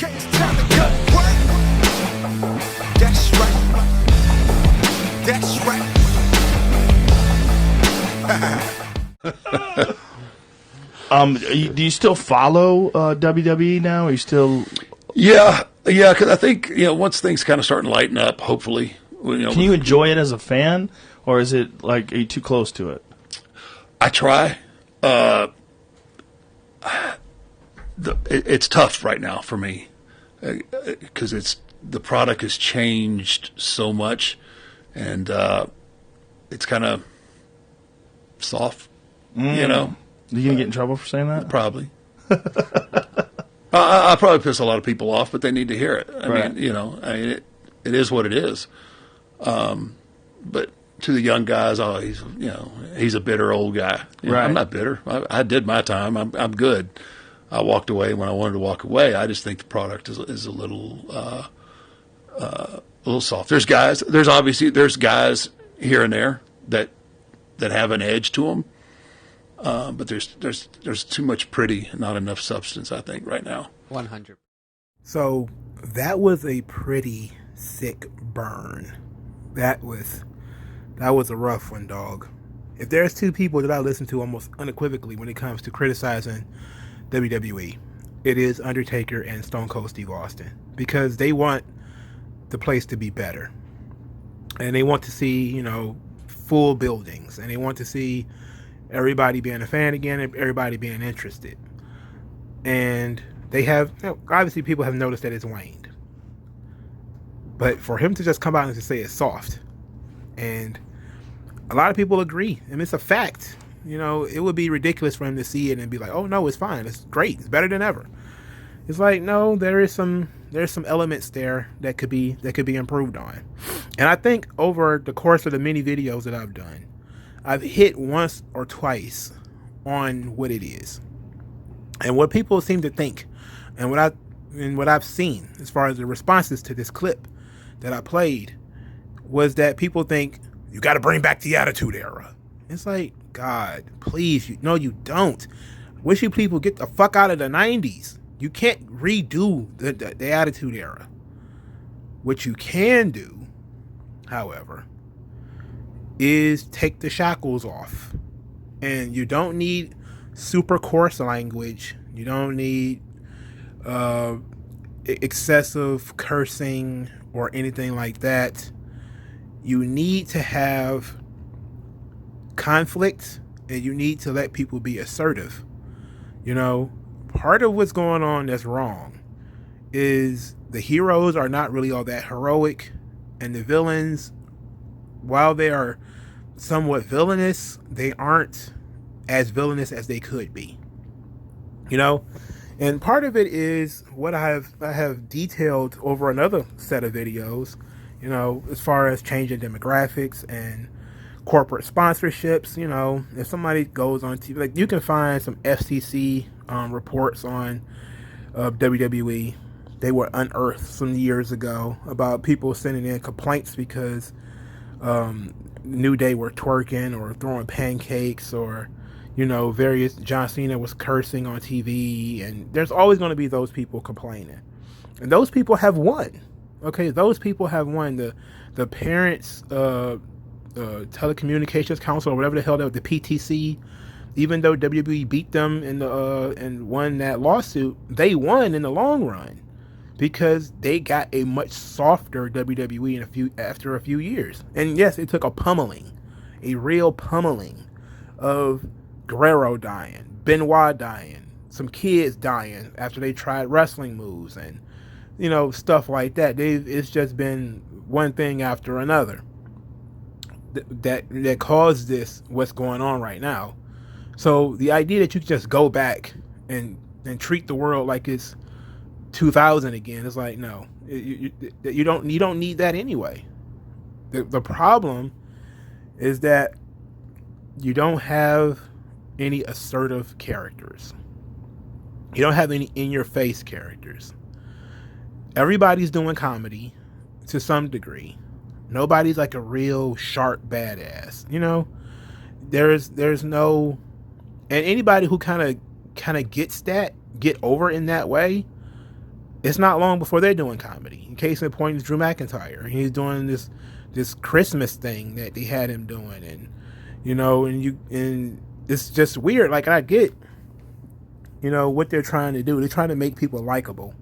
Okay, it's time to cut. What? That's right. That's right. Do you still follow WWE now? Are you still? Yeah, because I think once things kind of start to lighten up, hopefully. Can you enjoy it as a fan, or is it like, are you too close to it? I try. It's tough right now for me because the product has changed so much, and it's kind of soft. Are you gonna get in trouble for saying that? Probably. I probably piss a lot of people off, but they need to hear it. I Right. mean, it is what it is. But to the young guys, he's a bitter old guy. Right. I'm not bitter. I did my time. I'm good. I walked away when I wanted to walk away. I just think the product is a little soft. There's guys here and there that have an edge to them. But there's too much pretty, not enough substance, I think, right now. 100. So that was a pretty sick burn. That was a rough one, dog. If there's two people that I listen to almost unequivocally when it comes to criticizing WWE, it is Undertaker and Stone Cold Steve Austin, because they want the place to be better, and they want to see full buildings, and they want to see everybody being a fan again, everybody being interested. And they have, obviously people have noticed that it's waned. But for him to just come out and to say it's soft, and a lot of people agree, and it's a fact. It would be ridiculous for him to see it and be like, oh no, it's fine, it's great, it's better than ever. It's like, no, there's some elements there that could be improved on. And I think over the course of the many videos that I've done, I've hit once or twice on what it is, and what people seem to think, and what I've seen as far as the responses to this clip that I played was that people think you got to bring back the Attitude Era. It's like, God, please, you don't. Wish you people get the fuck out of the 90s. You can't redo the Attitude Era. What you can do, however, is take the shackles off. And you don't need super coarse language. You don't need excessive cursing or anything like that. You need to have conflict, and you need to let people be assertive. Part of what's going on that's wrong is the heroes are not really all that heroic, and the villains, while they are somewhat villainous, they aren't as villainous as they could be. And part of it is what I have detailed over another set of videos, as far as changing demographics and corporate sponsorships. If somebody goes on TV, like, you can find some FCC reports on WWE. They were unearthed some years ago about people sending in complaints because New Day were twerking or throwing pancakes, or various, John Cena was cursing on TV, and there's always going to be those people complaining, and those people have won. Okay, those people have won. The parents telecommunications council, or whatever the hell that was, the PTC, even though WWE beat them and won that lawsuit, they won in the long run because they got a much softer WWE after a few years. And yes, it took a real pummeling of Guerrero dying, Benoit dying, some kids dying after they tried wrestling moves, and stuff like that. It's just been one thing after another that caused this, what's going on right now. So the idea that you just go back and treat the world like it's 2000 again, is like, no, you don't need that anyway. The problem is that you don't have any assertive characters. You don't have any in-your-face characters. Everybody's doing comedy to some degree. Nobody's like a real sharp badass. There's no, and anybody who kind of gets over in that way, it's not long before they're doing comedy. In case in point is Drew McIntyre. He's doing this Christmas thing that they had him doing, and and it's just weird. Like, I get, what they're trying to do. They're trying to make people likable,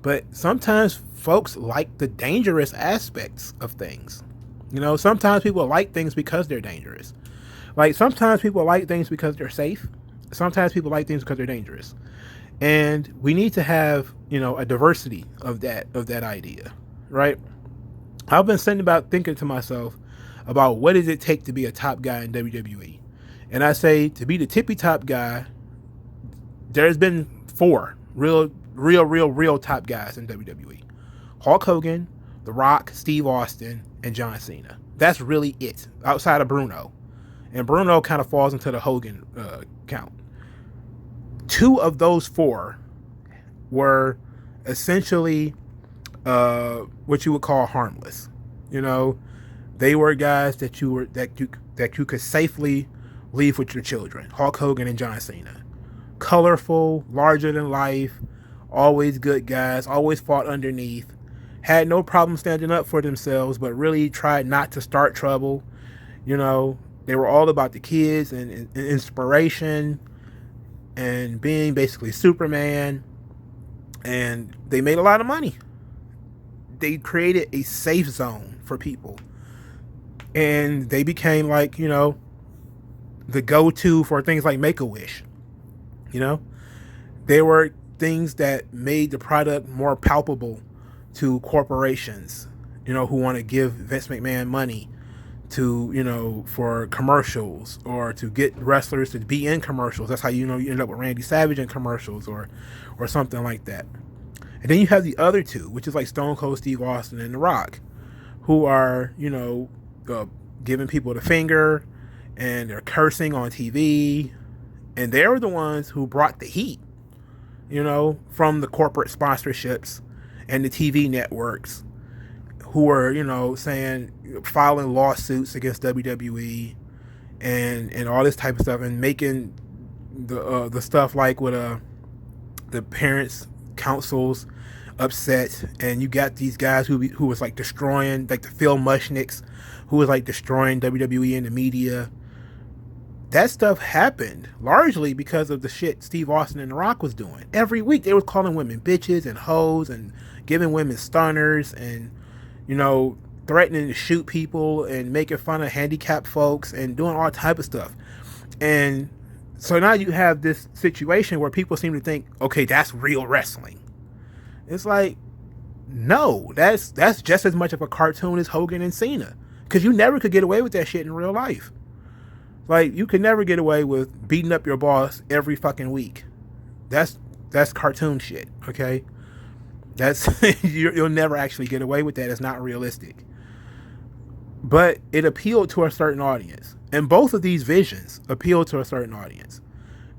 but sometimes folks like the dangerous aspects of things. Sometimes people like things because they're dangerous. Like, sometimes people like things because they're safe. Sometimes people like things because they're dangerous. And we need to have, a diversity of that idea, right? I've been thinking to myself about what does it take to be a top guy in WWE. And I say, to be the tippy top guy, there's been 4 real top guys in WWE. Hulk Hogan, The Rock, Steve Austin, and John Cena. That's really it, outside of Bruno. And Bruno kind of falls into the Hogan count. 2 of those 4 were essentially what you would call harmless. They were guys that you could safely leave with your children. Hulk Hogan and John Cena. Colorful, larger than life, always good guys, always fought underneath, had no problem standing up for themselves, but really tried not to start trouble. They were all about the kids and inspiration and being basically Superman, and they made a lot of money. They created a safe zone for people, and they became like, the go-to for things like Make-A-Wish. They were things that made the product more palpable to corporations, who want to give Vince McMahon money to, for commercials, or to get wrestlers to be in commercials. That's how you end up with Randy Savage in commercials or something like that. And then you have the other 2, which is like Stone Cold Steve Austin and The Rock, who are, giving people the finger, and they're cursing on TV, and they're the ones who brought the heat, from the corporate sponsorships and the TV networks, who are, filing lawsuits against WWE and all this type of stuff, and making the stuff like with the parents' councils upset. And you got these guys who was like destroying, like the Phil Mushnicks, who was like destroying WWE in the media. That stuff happened largely because of the shit Steve Austin and The Rock was doing. Every week they were calling women bitches and hoes and giving women stunners and, threatening to shoot people and making fun of handicapped folks and doing all type of stuff. And so now you have this situation where people seem to think, okay, that's real wrestling. It's like, no, that's just as much of a cartoon as Hogan and Cena, because you never could get away with that shit in real life. Like, you could never get away with beating up your boss every fucking week. That's cartoon shit, okay? That's you'll never actually get away with that. It's not realistic. But it appealed to a certain audience. And both of these visions appealed to a certain audience.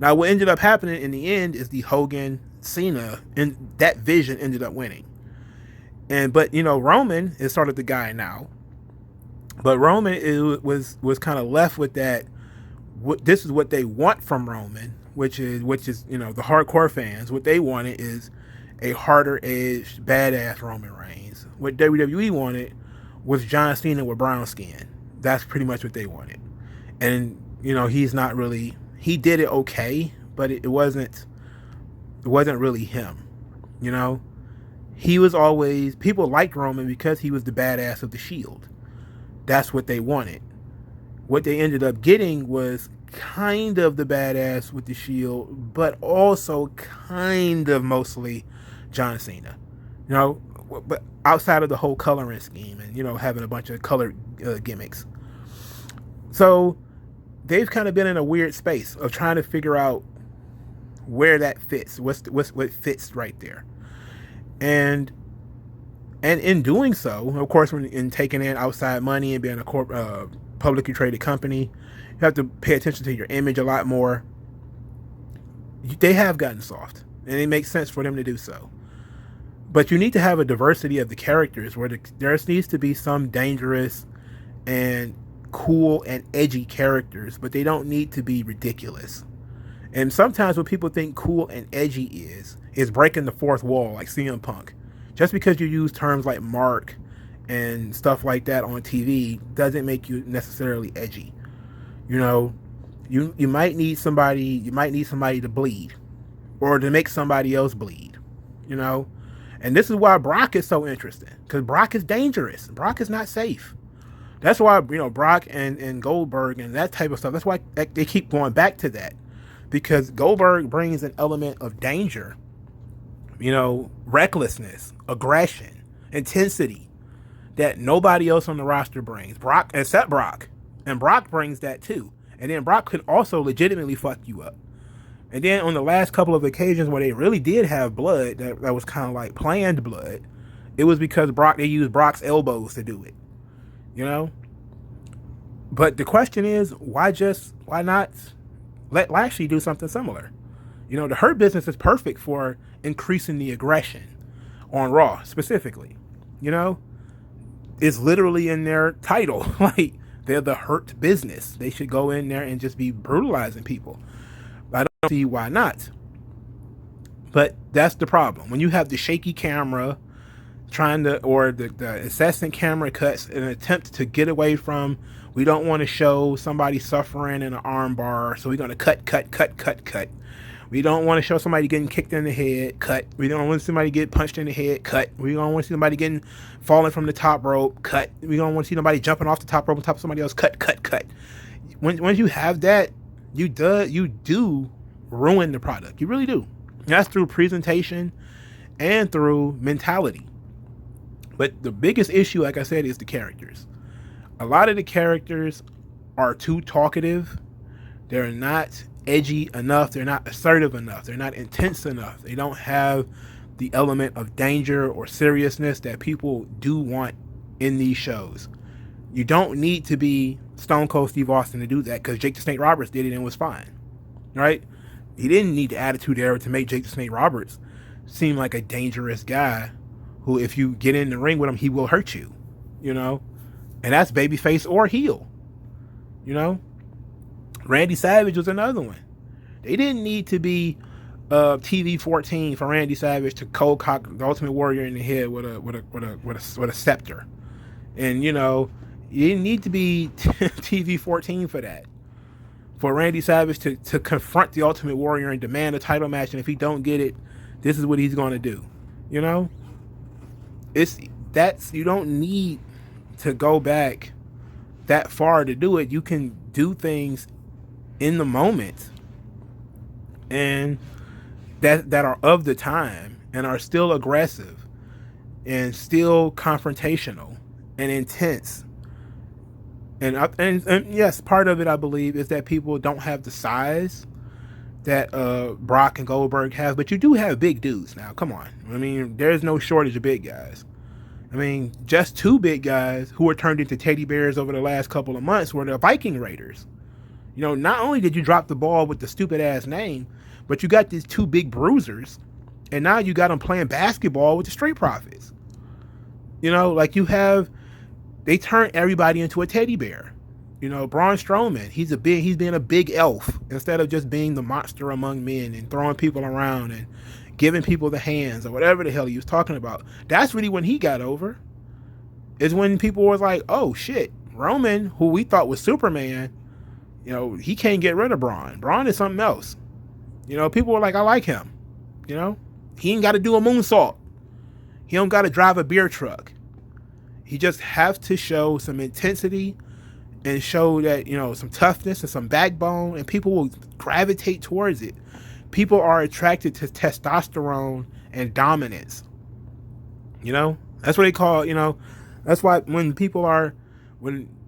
Now, what ended up happening in the end is the Hogan Cena, and that vision ended up winning. But Roman is sort of the guy now. But Roman was kind of left with that. This is what they want from Roman, which is the hardcore fans. What they wanted is a harder edged, badass Roman Reigns. What WWE wanted was John Cena with brown skin. That's pretty much what they wanted. And he's not really. He did it okay, but it wasn't really him. He was always, people liked Roman because he was the badass of the Shield. That's what they wanted. What they ended up getting was kind of the badass with the Shield, but also kind of mostly John Cena. But outside of the whole coloring scheme and, having a bunch of color gimmicks. So they've kind of been in a weird space of trying to figure out where that fits. What fits right there. And in doing so, of course, in taking in outside money and being a publicly traded company, you have to pay attention to your image a lot more. They have gotten soft, and it makes sense for them to do so. But you need to have a diversity of the characters where there needs to be some dangerous and cool and edgy characters, but they don't need to be ridiculous. And sometimes what people think cool and edgy is is breaking the fourth wall like CM Punk. Just because you use terms like mark and stuff like that on TV doesn't make you necessarily edgy. You know, you might need somebody to bleed or to make somebody else bleed, you know? And this is why Brock is so interesting, because Brock is dangerous. Brock is not safe. That's why, you know, Brock and Goldberg and that type of stuff, that's why they keep going back to that, because Goldberg brings an element of danger, you know, recklessness, aggression, intensity that nobody else on the roster brings. Brock, except Brock. And Brock brings that too. And then Brock could also legitimately fuck you up. And then on the last couple of occasions where they really did have blood, that was kind of like planned blood, it was because they used Brock's elbows to do it. You know? But the question is, why not let Lashley do something similar? You know, the Hurt Business is perfect for increasing the aggression on Raw specifically. You know, it's literally in their title. Like, they're the Hurt Business. They should go in there and just be brutalizing people. I don't see why not. But that's the problem. When you have the shaky camera or the incessant camera cuts in an attempt to get away from, we don't want to show somebody suffering in an arm bar, so we're going to cut. We don't want to show somebody getting kicked in the head, cut. We don't want somebody get punched in the head, cut. We don't want to see somebody falling from the top rope, cut. We don't want to see nobody jumping off the top rope on top of somebody else, cut. When you have that, you do ruin the product. You really do. And that's through presentation and through mentality. But the biggest issue, like I said, is the characters. A lot of the characters are too talkative. They're not edgy enough. They're not assertive enough. They're not intense enough. They don't have the element of danger or seriousness that people do want in these shows. You don't need to be Stone Cold Steve Austin to do that, because Jake the Snake Roberts did it and was fine. Right? He didn't need the Attitude Era to make Jake the Snake Roberts seem like a dangerous guy who, if you get in the ring with him, he will hurt you. You know? And that's babyface or heel. You know? Randy Savage was another one. They didn't need to be TV-14 for Randy Savage to cold cock the Ultimate Warrior in the head with a scepter. And, you know, you didn't need to be TV-14 for that. For Randy Savage to confront the Ultimate Warrior and demand a title match, and if he don't get it, this is what he's going to do. You know? You don't need to go back that far to do it. You can do things in the moment and that are of the time and are still aggressive and still confrontational and intense. And yes, part of it, I believe, is that people don't have the size that Brock and Goldberg have, but you do have big dudes now. Come on. I mean, there's no shortage of big guys. I mean, just two big guys who were turned into teddy bears over the last couple of months were the Viking Raiders. You know, not only did you drop the ball with the stupid ass name, but you got these two big bruisers, and now you got them playing basketball with the Street Profits. You know, like they turn everybody into a teddy bear. You know, Braun Strowman, he's being a big elf instead of just being the monster among men and throwing people around and giving people the hands or whatever the hell he was talking about. That's really when he got over. Is when people was like, oh shit, Roman, who we thought was Superman, you know, he can't get rid of Braun. Braun is something else. You know, people were like, I like him. You know, he ain't got to do a moonsault. He don't got to drive a beer truck. He just have to show some intensity and show that, you know, some toughness and some backbone, and people will gravitate towards it. People are attracted to testosterone and dominance. You know, that's what they call, you know, that's why when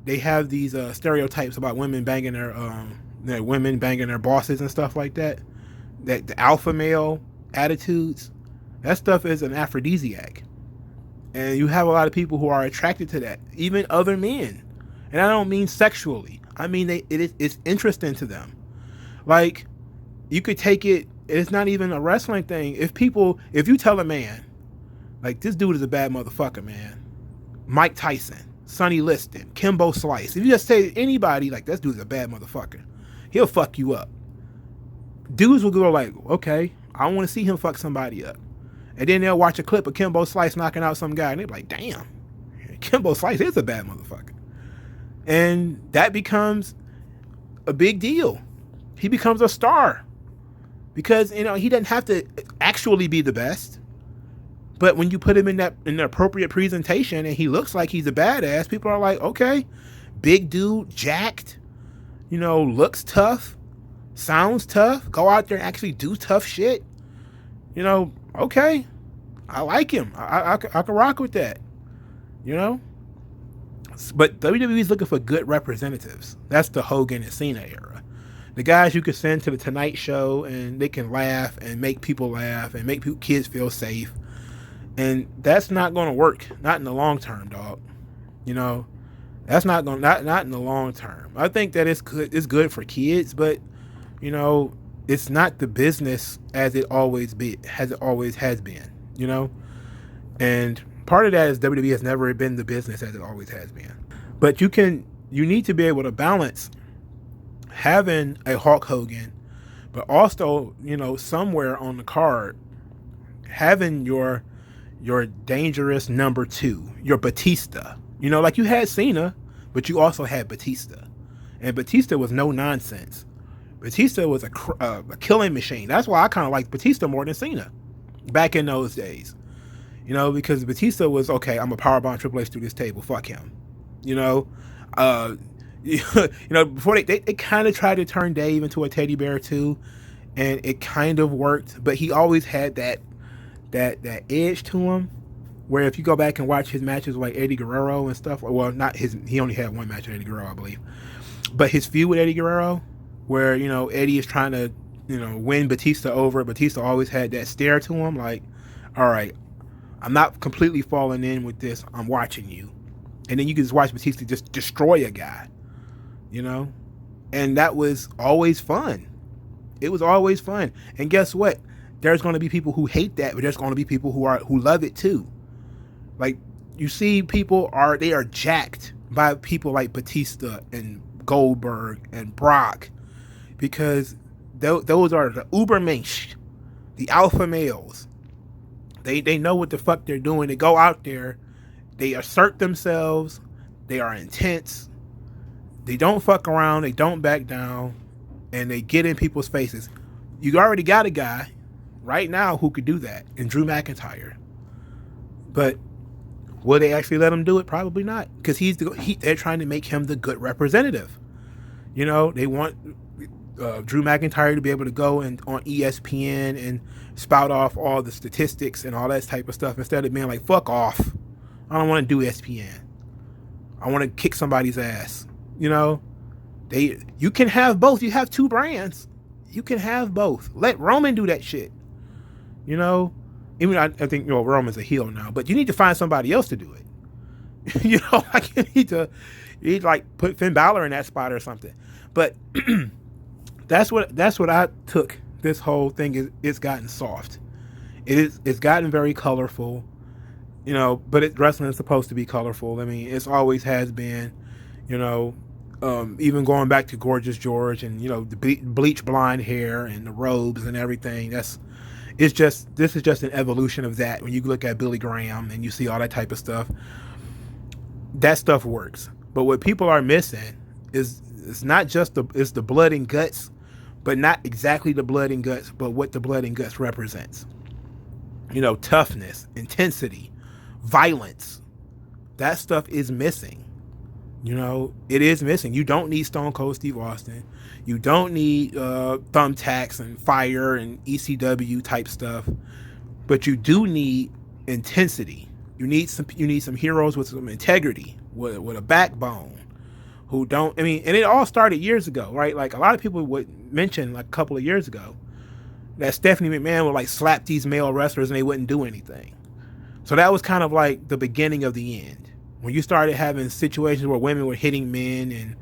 they have these stereotypes about women banging their bosses and stuff like that, that the alpha male attitudes, that stuff is an aphrodisiac. And you have a lot of people who are attracted to that, even other men. And I don't mean sexually. I mean, it's interesting to them. Like, you could take it's not even a wrestling thing. If you tell a man, like, this dude is a bad motherfucker, man. Mike Tyson, Sonny Liston, Kimbo Slice. If you just say to anybody, like, this dude's a bad motherfucker, he'll fuck you up. Dudes will go like, okay, I want to see him fuck somebody up. And then they'll watch a clip of Kimbo Slice knocking out some guy, and they're like, damn, Kimbo Slice is a bad motherfucker. And that becomes a big deal. He becomes a star. Because, you know, he doesn't have to actually be the best. But when you put him in the appropriate presentation and he looks like he's a badass, people are like, okay, big dude, jacked, you know, looks tough, sounds tough, go out there and actually do tough shit. You know, okay, I like him. I can rock with that, you know? But WWE's looking for good representatives. That's the Hogan and Cena era. The guys you could send to the Tonight Show and they can laugh and make people laugh and make kids feel safe. And that's not going to work. Not in the long term, dog. You know, that's not going not in the long term. I think that it's good for kids, but you know, it's not the business as it always has been, you know? And part of that is WWE has never been the business as it always has been. But you need to be able to balance having a Hulk Hogan, but also, you know, somewhere on the card having your dangerous number two, your Batista. You know, like you had Cena, but you also had Batista. And Batista was no nonsense. Batista was a killing machine. That's why I kind of liked Batista more than Cena back in those days. You know, because Batista was, okay, I'm a powerbomb Triple H through this table. Fuck him. You know, you know, before they kind of tried to turn Dave into a teddy bear too, and it kind of worked, but he always had that edge to him, where if you go back and watch his matches with like Eddie Guerrero and stuff, well, not his, he only had one match with Eddie Guerrero, I believe, but his feud with Eddie Guerrero, where, you know, Eddie is trying to, you know, win Batista over, Batista always had that stare to him, like, all right, I'm not completely falling in with this, I'm watching you. And then you can just watch Batista just destroy a guy, you know? And that was always fun. It was always fun. And guess what? There's going to be people who hate that, but there's going to be people who love it too. Like, you see people they are jacked by people like Batista and Goldberg and Brock, because those are the Ubermensch, the alpha males. They know what the fuck they're doing. They go out there, they assert themselves, they are intense, they don't fuck around, they don't back down, and they get in people's faces. You already got a guy right now who could do that in Drew McIntyre. But will they actually let him do it? Probably not, because they're trying to make him the good representative. You know, they want Drew McIntyre to be able to go on ESPN and spout off all the statistics and all that type of stuff, instead of being like, fuck off, I don't want to do ESPN, I want to kick somebody's ass. You know, you can have both. You have two brands. You can have both. Let Roman do that shit. You know, even I think, you know, Roman's a heel now, but you need to find somebody else to do it. You know, like you need to like put Finn Balor in that spot or something. But that's what I took this whole thing is. It's gotten soft. It's gotten very colorful. You know, but wrestling is supposed to be colorful. I mean, it's always has been. You know, even going back to Gorgeous George and, you know, the bleach blonde hair and the robes and everything. This is just an evolution of that. When you look at Billy Graham and you see all that type of stuff, that stuff works. But what people are missing is it's not just it's the blood and guts, but not exactly the blood and guts, but what the blood and guts represents. You know, toughness, intensity, violence. That stuff is missing. You know, it is missing. You don't need Stone Cold Steve Austin. You don't need thumbtacks and fire and ECW type stuff. But you do need intensity. You need some heroes with some integrity, with a backbone, who don't. I mean, and it all started years ago, right? Like a lot of people would mention like a couple of years ago that Stephanie McMahon would like slap these male wrestlers and they wouldn't do anything. So that was kind of like the beginning of the end. When you started having situations where women were hitting men and,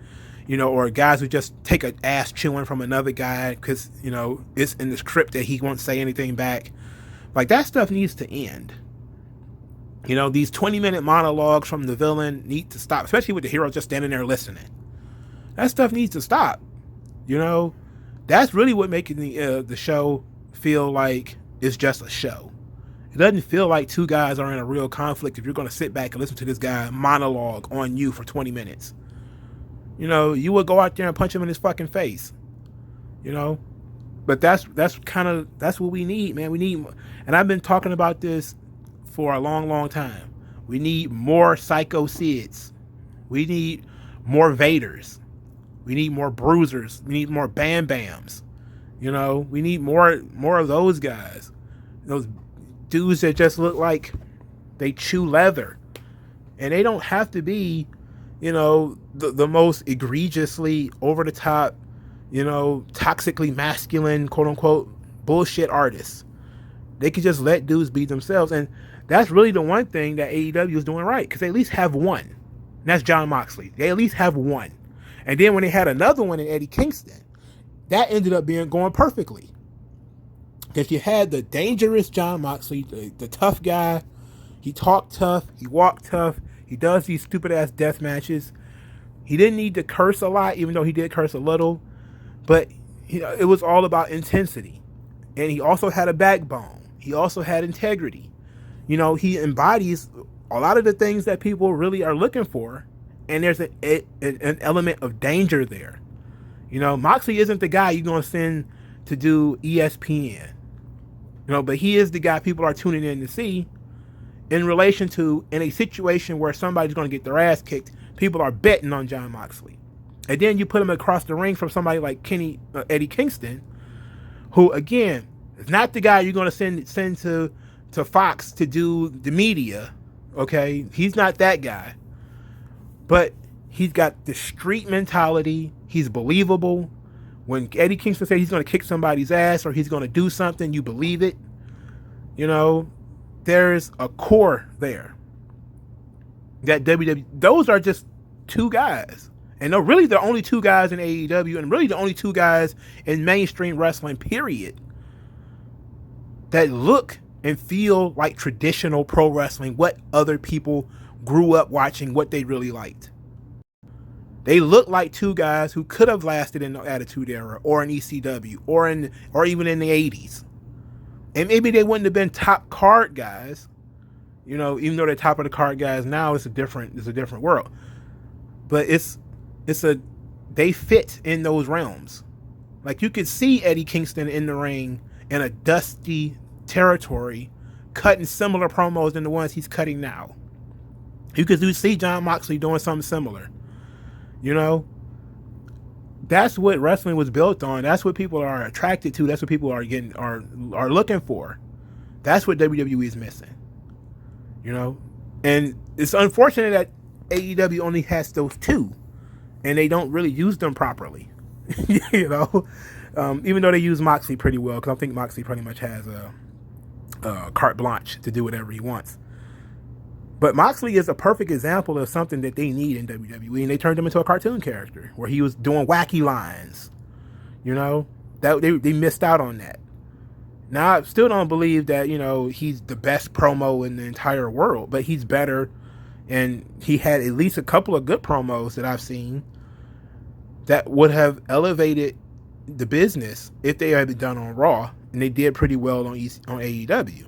you know, or guys would just take an ass chewing from another guy because, you know, it's in the script that he won't say anything back. Like, that stuff needs to end. You know, these 20-minute monologues from the villain need to stop, especially with the hero just standing there listening. That stuff needs to stop. You know, that's really what making the show feel like it's just a show. It doesn't feel like two guys are in a real conflict if you're going to sit back and listen to this guy monologue on you for 20 minutes. You know, you would go out there and punch him in his fucking face. You know? But that's what we need, man. We need, and I've been talking about this for a long, long time. We need more Psycho Sids. We need more Vaders. We need more Bruisers. We need more Bam Bams. You know, we need more of those guys. Those dudes that just look like they chew leather. And they don't have to be, you know, the most egregiously over the top, you know, toxically masculine, quote unquote, bullshit artists. They can just let dudes be themselves. And that's really the one thing that AEW is doing right, because they at least have one. And that's Jon Moxley. They at least have one. And then when they had another one in Eddie Kingston, that ended up going perfectly. Because you had the dangerous Jon Moxley, the tough guy. He talked tough. He walked tough. He does these stupid ass death matches. He didn't need to curse a lot, even though he did curse a little. But you know, it was all about intensity. And he also had a backbone. He also had integrity. You know, he embodies a lot of the things that people really are looking for. And there's an element of danger there. You know, Moxley isn't the guy you're going to send to do ESPN. You know, but he is the guy people are tuning in to see in relation to, in a situation where somebody's going to get their ass kicked, people are betting on Jon Moxley. And then you put him across the ring from somebody like Eddie Kingston, who, again, is not the guy you're going to send to Fox to do the media. Okay? He's not that guy. But he's got the street mentality. He's believable. When Eddie Kingston says he's going to kick somebody's ass or he's going to do something, you believe it. You know, there's a core there. That WWE, those are just two guys. And they're really the only two guys in AEW, and really the only two guys in mainstream wrestling, period, that look and feel like traditional pro wrestling, what other people grew up watching, what they really liked. They look like two guys who could have lasted in the Attitude Era or in ECW or even in the 80s. And maybe they wouldn't have been top card guys. You know, even though they're top of the card guys now, it's a different world. But they fit in those realms. Like, you could see Eddie Kingston in the ring in a dusty territory cutting similar promos than the ones he's cutting now. You could see Jon Moxley doing something similar. You know, that's what wrestling was built on. That's what people are attracted to. That's what people are looking for. That's what WWE is missing. You know, and it's unfortunate that AEW only has those two, and they don't really use them properly. You know, even though they use Moxley pretty well, because I think Moxley pretty much has a carte blanche to do whatever he wants. But Moxley is a perfect example of something that they need in WWE, and they turned him into a cartoon character where he was doing wacky lines. You know, that they missed out on that. Now, I still don't believe that, you know, he's the best promo in the entire world, but he's better, and he had at least a couple of good promos that I've seen that would have elevated the business if they had been done on Raw, and they did pretty well on AEW.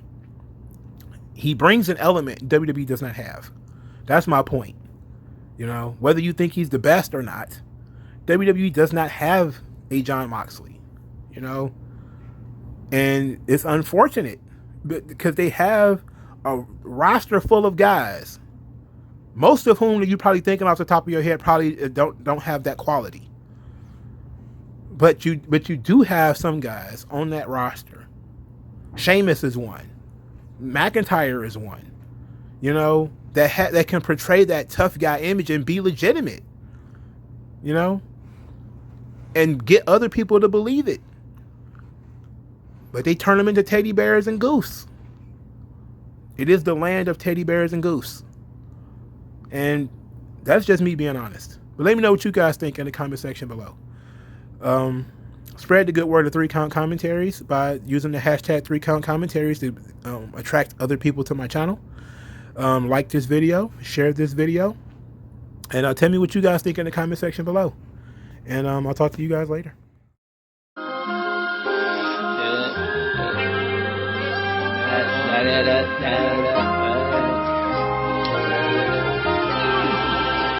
He brings an element WWE does not have. That's my point. You know, whether you think he's the best or not, WWE does not have a Jon Moxley. You know, and it's unfortunate because they have a roster full of guys, most of whom you're probably thinking off the top of your head probably don't have that quality. But you do have some guys on that roster. Sheamus is one. McIntyre is one, you know, that can portray that tough guy image and be legitimate, you know, and get other people to believe it. But they turn them into teddy bears and goose. It is the land of teddy bears and goose. And that's just me being honest. But let me know what you guys think in the comment section below. Spread the good word of 3 Count Commentaries by using the hashtag 3 Count Commentaries to attract other people to my channel. Like this video, share this video, and tell me what you guys think in the comment section below. And I'll talk to you guys later. Yeah. As